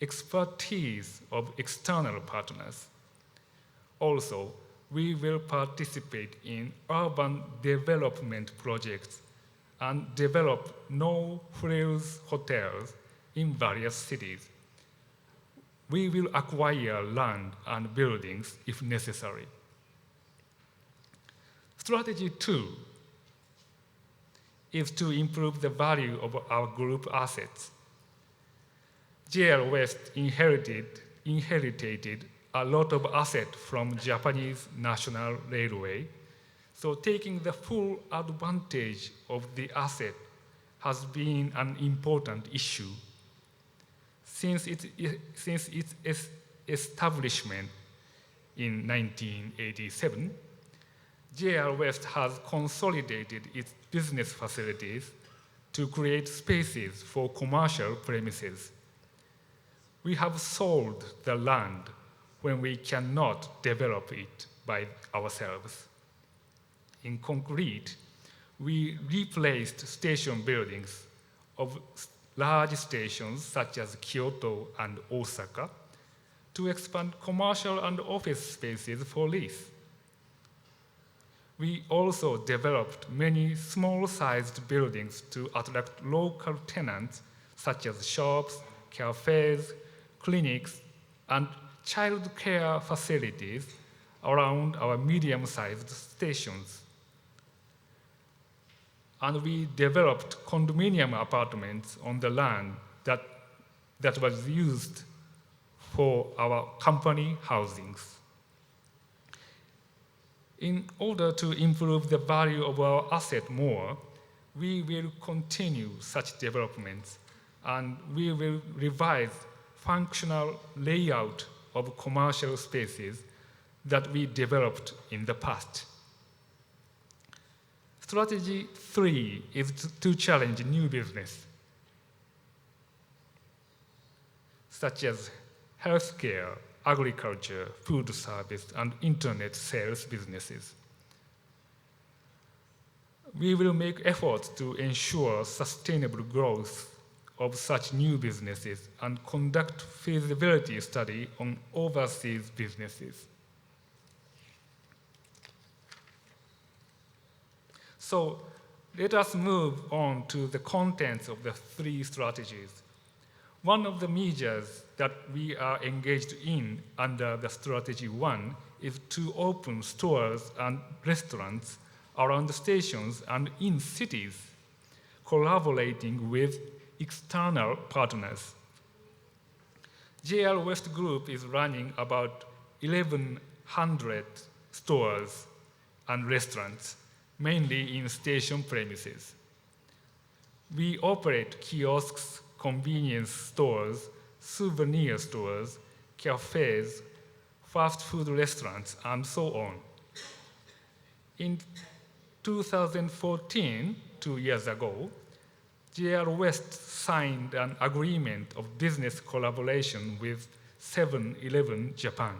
expertise of external partners. Also, we will participate in urban development projects and develop no-frills hotels in various cities. We will acquire land and buildings if necessary. Strategy 2 is to improve the value of our group assets. JRWest inherited a lot of assets from Japanese National Railway, so taking the full advantage of the asset has been an important issue. Since its establishment in 1987, JRWest has consolidated its business facilities to create spaces for commercial premises. We have sold the land when we cannot develop it by ourselves. In concrete, we replaced station buildings of large stations such as Kyoto and Osaka to expand commercial and office spaces for lease. We also developed many small-sized buildings to attract local tenants such as shops, cafes, clinics, and child care facilities around our medium-sized stations. And we developed condominium apartments on the land that was used for our company housings. In order to improve the value of our asset more, we will continue such developments, and we will revise functional layout of commercial spaces that we developed in the past. Strategy 3 is to challenge new business, such as healthcare, agriculture, food service, and internet sales businesses. We will make efforts to ensure sustainable growth of such new businesses and conduct feasibility study on overseas businesses. So let us move on to the contents of the 3 strategies. One of the measures that we are engaged in under the strategy 1 is to open stores and restaurants around the stations and in cities, collaborating with external partners. JRWest Group is running about 1,100 stores and restaurants, mainly in station premises. We operate kiosks, convenience stores, souvenir stores, cafes, fast food restaurants, and so on. In 2014, 2 years ago, JRWest signed an agreement of business collaboration with 7-Eleven Japan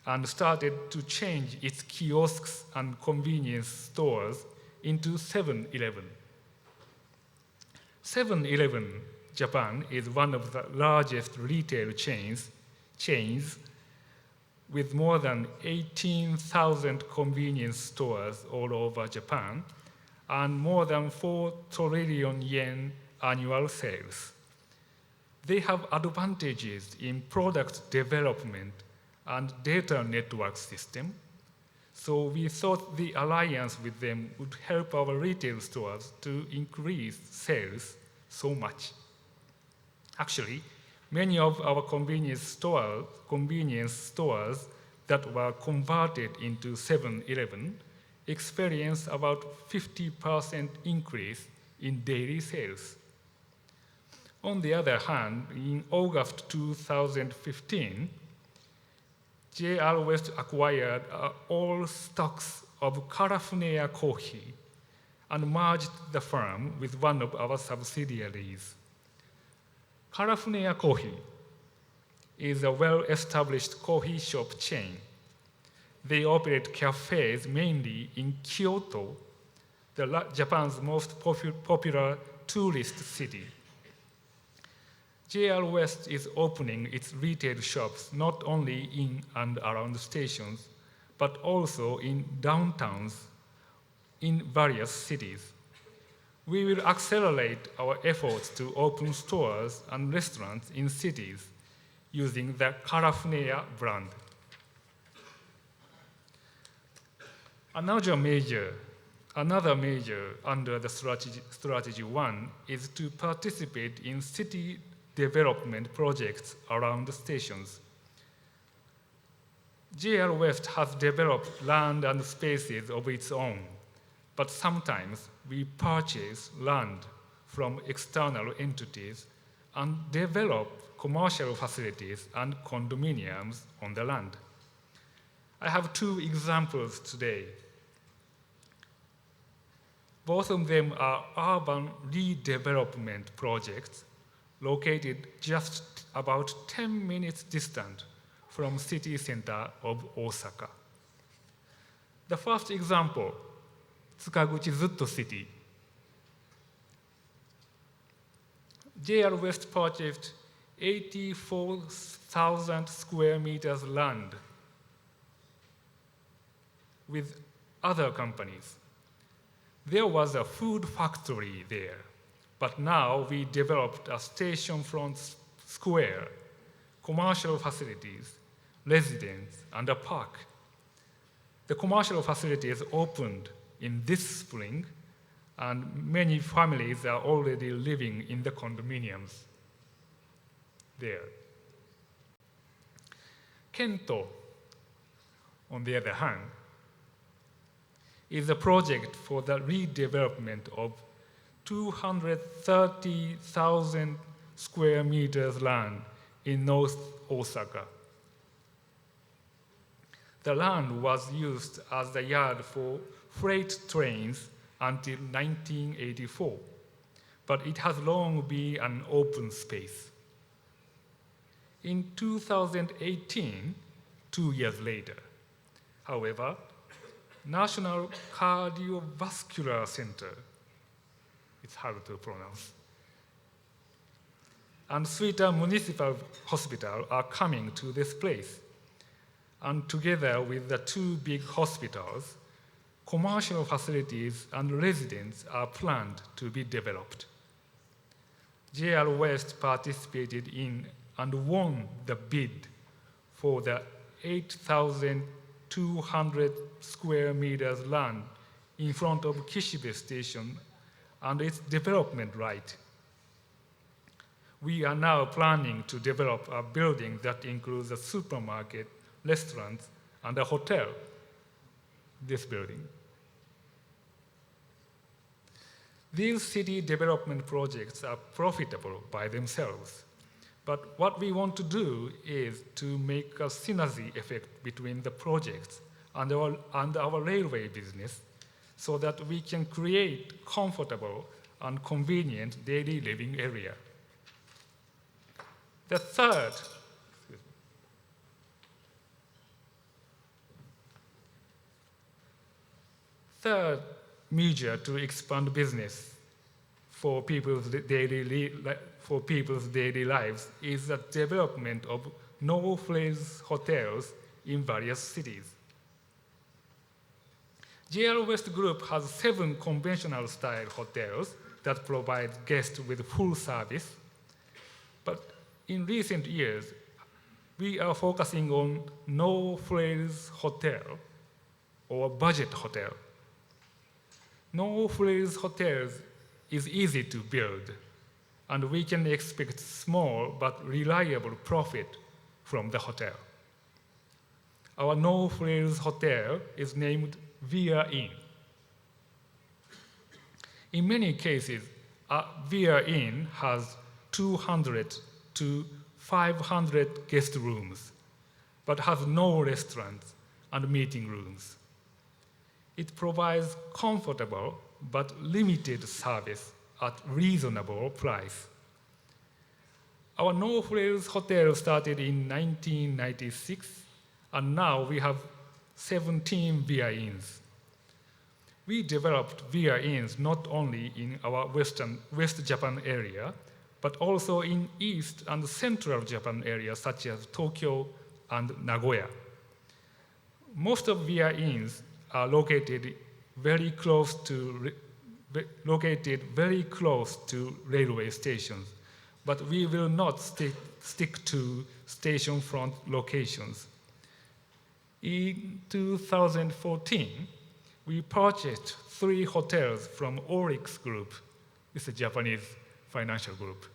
and started to change its kiosks and convenience stores into 7-Eleven. 7-Eleven Japan is one of the largest retail chains with more than 18,000 convenience stores all over Japan and more than 4 trillion yen annual sales. They have advantages in product development and data network system, so we thought the alliance with them would help our retail stores to increase sales so much. Actually, many of our convenience stores that were converted into 7-Eleven experienced about 50% increase in daily sales. On the other hand, in August 2015, JRWest acquired all stocks of California Coffee and merged the firm with one of our subsidiaries. California Coffee is a well-established coffee shop chain. They operate cafes mainly in Kyoto, Japan's most popular tourist city. JRWest is opening its retail shops not only in and around stations, but also in downtowns in various cities. We will accelerate our efforts to open stores and restaurants in cities using the Carafunea brand. Another major under the strategy 1 is to participate in city development projects around the stations. JRWest has developed land and spaces of its own, but sometimes we purchase land from external entities and develop commercial facilities and condominiums on the land. I have 2 examples today. Both of them are urban redevelopment projects located just about 10 minutes distant from city center of Osaka. The first example, Tsukaguchi-Zutto City. JRWest purchased 84,000 square meters land with other companies. There was a food factory there, but now we developed a station front square, commercial facilities, residence, and a park. The commercial facilities opened in this spring, and many families are already living in the condominiums there. Kento, on the other hand, is a project for the redevelopment of 230,000 square meters land in North Osaka. The land was used as the yard for freight trains until 1984, but it has long been an open space. In 2018, 2 years later, however, National Cardiovascular Center, it's hard to pronounce, and Suita Municipal Hospital are coming to this place. And together with the 2 big hospitals, commercial facilities and residents are planned to be developed. JRWest participated in and won the bid for the 8,200 square meters land in front of Kishibe Station and its development right. We are now planning to develop a building that includes a supermarket, restaurants, and a hotel, this building. These city development projects are profitable by themselves, but what we want to do is to make a synergy effect between the projects and our railway business so that we can create comfortable and convenient daily living area. The third measure to expand business for people's daily lives is the development of no-frills hotels in various cities. JRWest Group has 7 conventional style hotels that provide guests with full service, but in recent years, we are focusing on no-frills hotel or budget hotel. No-frills hotels is easy to build, and we can expect small but reliable profit from the hotel. Our no-frills hotel is named Via Inn. In many cases, a Via Inn has 200 to 500 guest rooms, but has no restaurants and meeting rooms. It provides comfortable but limited service at reasonable price. Our no-frills hotel started in 1996, and now we have 17 Via Inns. We developed Via Inns not only in our West Japan area, but also in East and Central Japan areas such as Tokyo and Nagoya. Most of their inns are located very close to railway stations, but we will not stick to station front locations. In 2014, we purchased 3 hotels from Orix Group. It's a Japanese financial group.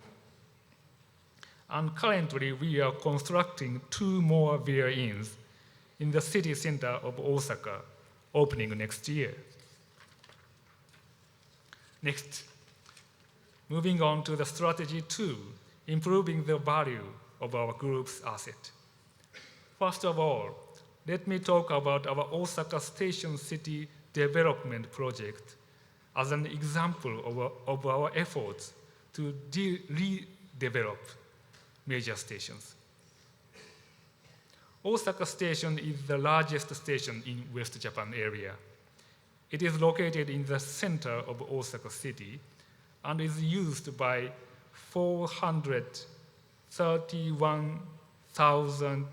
And currently, we are constructing 2 more beer inns in the city center of Osaka, opening next year. Next, moving on to the strategy 2, improving the value of our group's asset. First of all, let me talk about our Osaka Station City Development Project as an example of our efforts to redevelop major stations. Osaka Station is the largest station in West Japan area. It is located in the center of Osaka City and is used by 431,000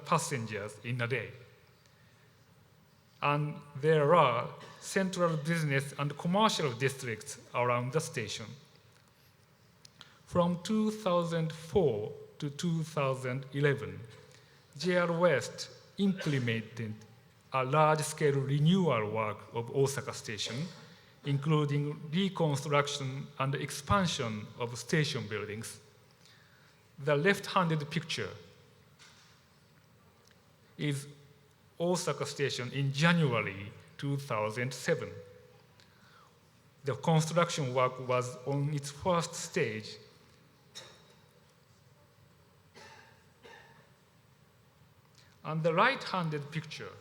passengers in a day. And there are central business and commercial districts around the station. From 2004 to 2011, JRWest implemented a large-scale renewal work of Osaka Station, including reconstruction and expansion of station buildings. The left-handed picture is Osaka Station in January 2007. The construction work was on its first stage. And the right-handed picture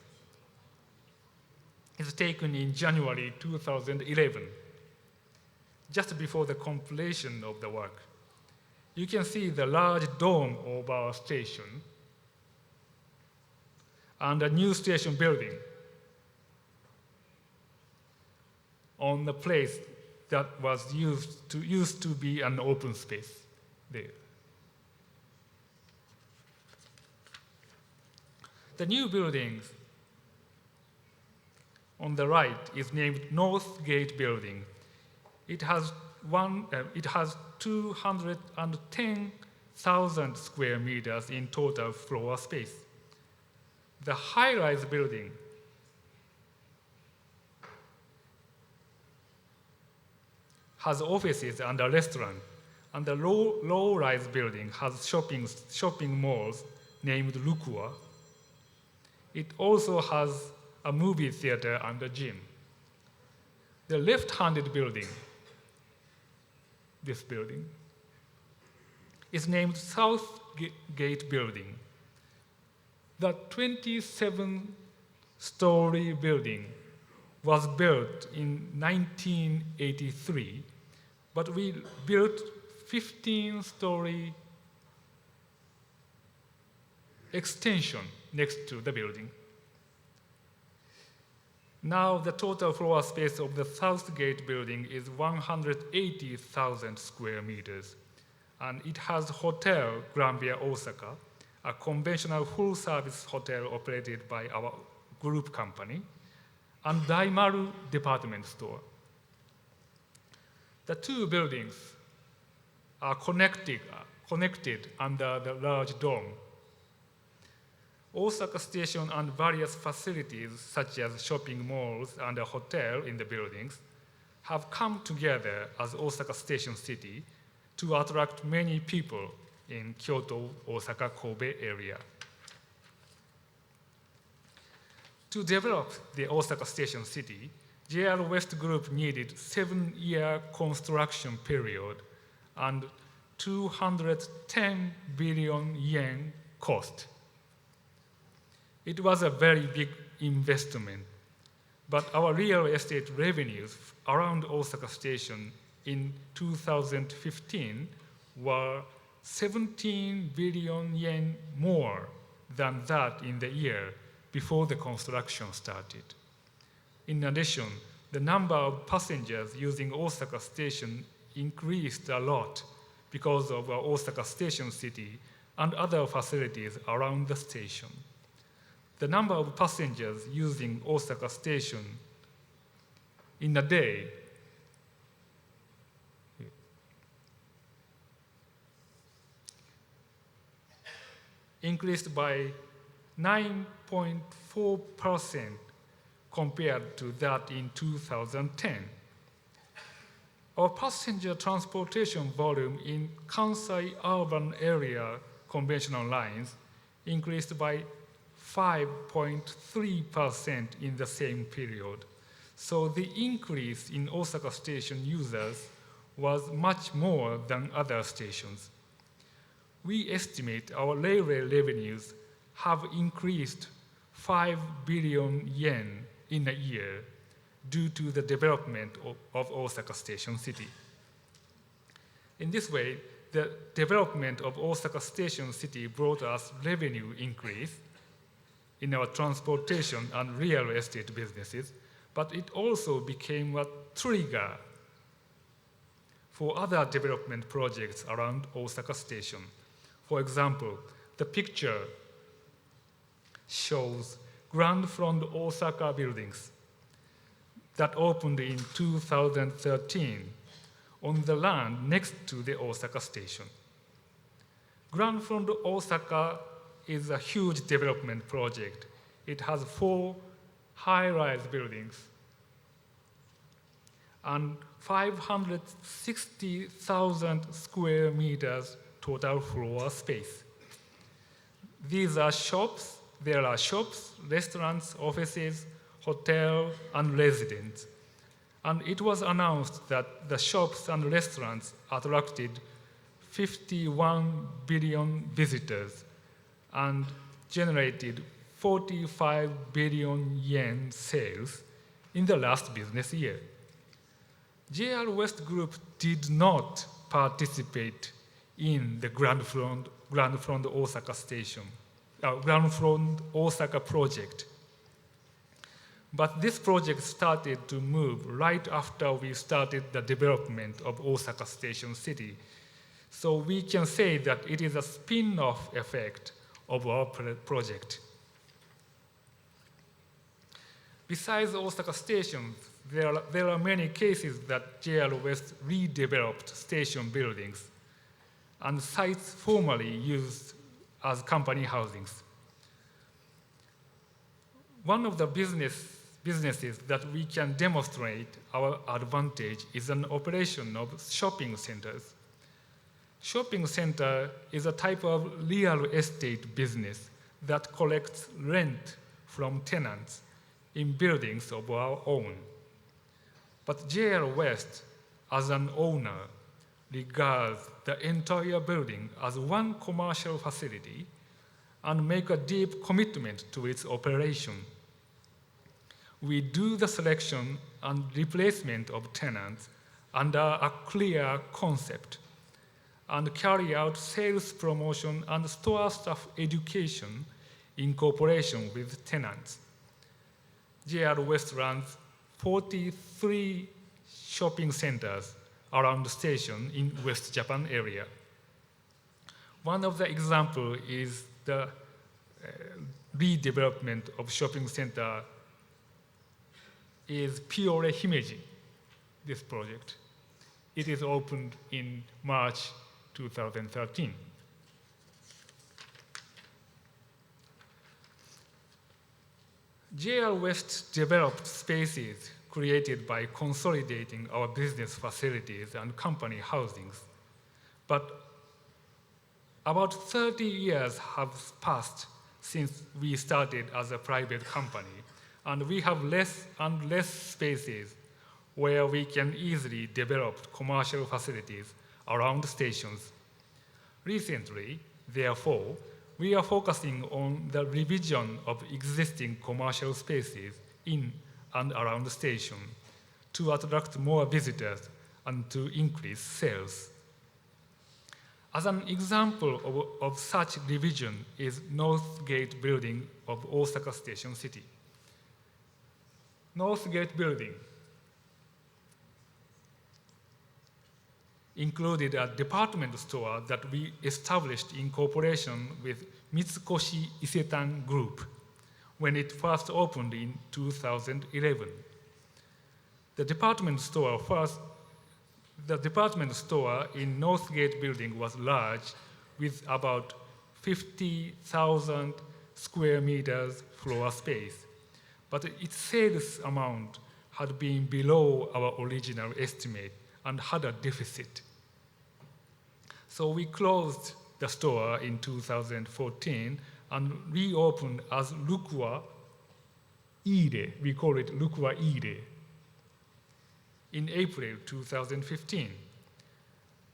is taken in January 2011, just before the completion of the work. You can see the large dome of our station and a new station building on the place that was used to be an open space there. The new building on the right is named North Gate Building. It has 210,000 square meters in total floor space. The high-rise building has offices and a restaurant, and the low-rise building has shopping malls named Rukua. It also has a movie theater and a gym. The left-handed building, this building, is named South Gate Building. The 27-story building was built in 1983, but we built 15-story extension next to the building. Now the total floor space of the South Gate building is 180,000 square meters, and it has Hotel Granvia Osaka, a conventional full-service hotel operated by our group company, and Daimaru department store. The 2 buildings are connected under the large dome. Osaka Station and various facilities, such as shopping malls and a hotel in the buildings, have come together as Osaka Station City to attract many people in Kyoto, Osaka, Kobe area. To develop the Osaka Station City, JRWest Group needed 7-year construction period and 210 billion yen cost. It was a very big investment, but our real estate revenues around Osaka Station in 2015 were 17 billion yen more than that in the year before the construction started. In addition, the number of passengers using Osaka Station increased a lot because of Osaka Station City and other facilities around the station. The number of passengers using Osaka Station in a day increased by 9.4% compared to that in 2010. Our passenger transportation volume in Kansai urban area conventional lines increased by 5.3% in the same period. So the increase in Osaka Station users was much more than other stations. We estimate our railway revenues have increased 5 billion yen in a year due to the development of Osaka Station City. In this way, the development of Osaka Station City brought us revenue increase in our transportation and real estate businesses, but it also became a trigger for other development projects around Osaka Station. For example, the picture shows Grand Front Osaka buildings that opened in 2013 on the land next to the Osaka Station. Grand Front Osaka is a huge development project. It has 4 high-rise buildings and 560,000 square meters total floor space. These are shops. There are shops, restaurants, offices, hotel, and residents. And it was announced that the shops and restaurants attracted 51 billion visitors and generated 45 billion yen sales in the last business year. JRWest Group did not participate in the Grand Front Osaka Station, Grand Front Osaka project. But this project started to move right after we started the development of Osaka Station City. So we can say that it is a spin-off effect of our project. Besides Osaka Station, there are many cases that JRWest redeveloped station buildings and sites formerly used as company housings. One of the businesses that we can demonstrate our advantage is an operation of shopping centers. Shopping center is a type of real estate business that collects rent from tenants in buildings of our own. But JRWest, as an owner, regards the entire building as one commercial facility and make a deep commitment to its operation. We do the selection and replacement of tenants under a clear concept and carry out sales promotion and store staff education in cooperation with tenants. JRWest runs 43 shopping centers around the station in West Japan area. One of the examples is the redevelopment of shopping center is Piore Himeji, this project. It is opened in March 2013. JRWest developed spaces created by consolidating our business facilities and company housings. But about 30 years have passed since we started as a private company, and we have less and less spaces where we can easily develop commercial facilities around stations. Recently, therefore, we are focusing on the revision of existing commercial spaces in and around the station to attract more visitors and to increase sales. As an example of such revision is North Gate Building of Osaka Station City. North Gate Building included a department store that we established in cooperation with Mitsukoshi Isetan Group when it first opened in 2011. The department store in Northgate building was large with about 50,000 square meters floor space, but its sales amount had been below our original estimate and had a deficit. So we closed the store in 2014 and reopened as Rukwa Ire. We call it Rukwa Ire. In April 2015.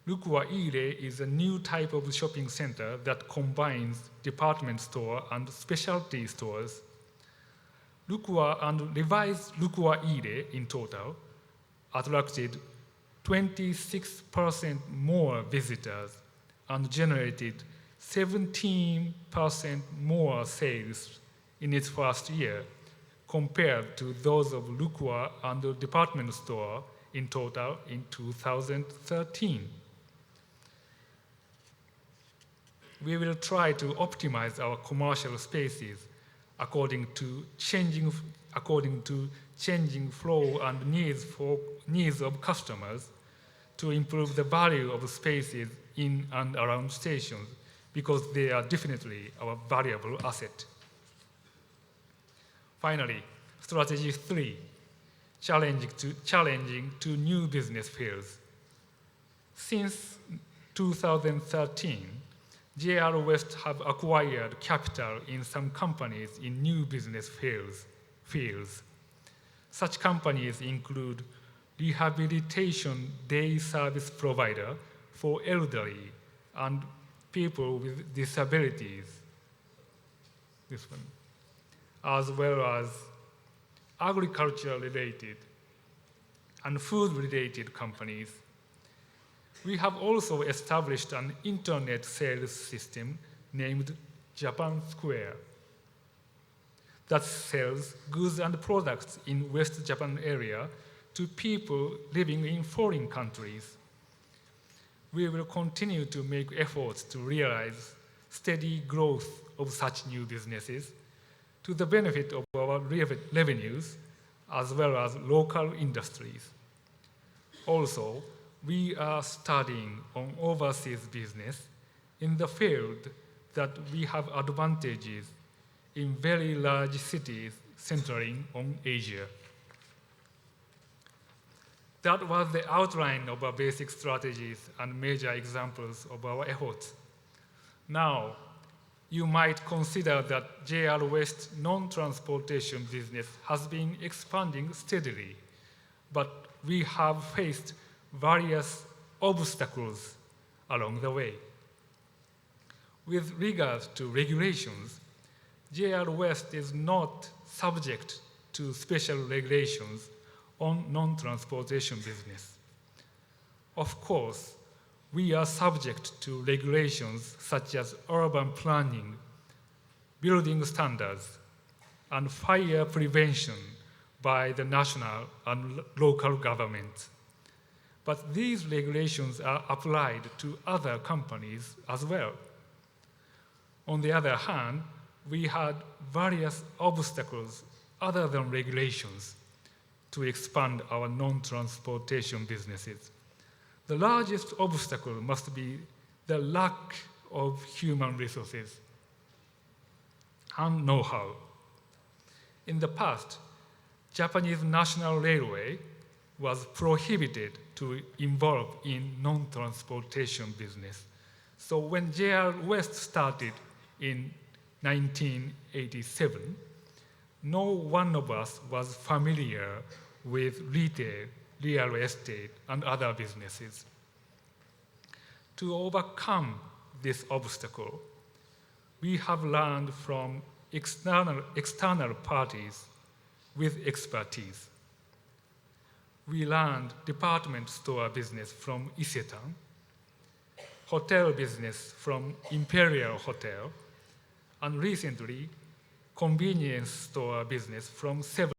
Rukwa Ire is a new type of shopping center that combines department store and specialty stores. Rukwa and revised Rukwa Ire in total attracted 26% more visitors and generated 17% more sales in its first year compared to those of Rukwa and the department store in total in 2013. We will try to optimize our commercial spaces according to changing flow and needs of customers to improve the value of spaces in and around stations, because they are definitely our valuable asset. Finally, strategy 3, challenging to new business fields. Since 2013, JRWest have acquired capital in some companies in new business fields. Such companies include rehabilitation day service provider for elderly and people with disabilities, this one, as well as agriculture-related and food-related companies. We have also established an internet sales system named Japan Square that sells goods and products in West Japan area to people living in foreign countries. We will continue to make efforts to realize steady growth of such new businesses to the benefit of our revenues as well as local industries. Also, we are studying on overseas business in the field that we have advantages in very large cities centering on Asia. That was the outline of our basic strategies and major examples of our efforts. Now, you might consider that JRWest non-transportation business has been expanding steadily, but we have faced various obstacles along the way. With regard to regulations, JRWest is not subject to special regulations on non-transportation business. Of course, we are subject to regulations such as urban planning, building standards, and fire prevention by the national and local governments. But these regulations are applied to other companies as well. On the other hand, we had various obstacles other than regulations to expand our non-transportation businesses. The largest obstacle must be the lack of human resources and know-how. In the past, Japanese National Railway was prohibited to involve in non-transportation business. So when JRWest started in 1987, no one of us was familiar with retail, real estate, and other businesses. To overcome this obstacle, we have learned from external parties with expertise. We learned department store business from Isetan, hotel business from Imperial Hotel, and recently, convenience store business from 7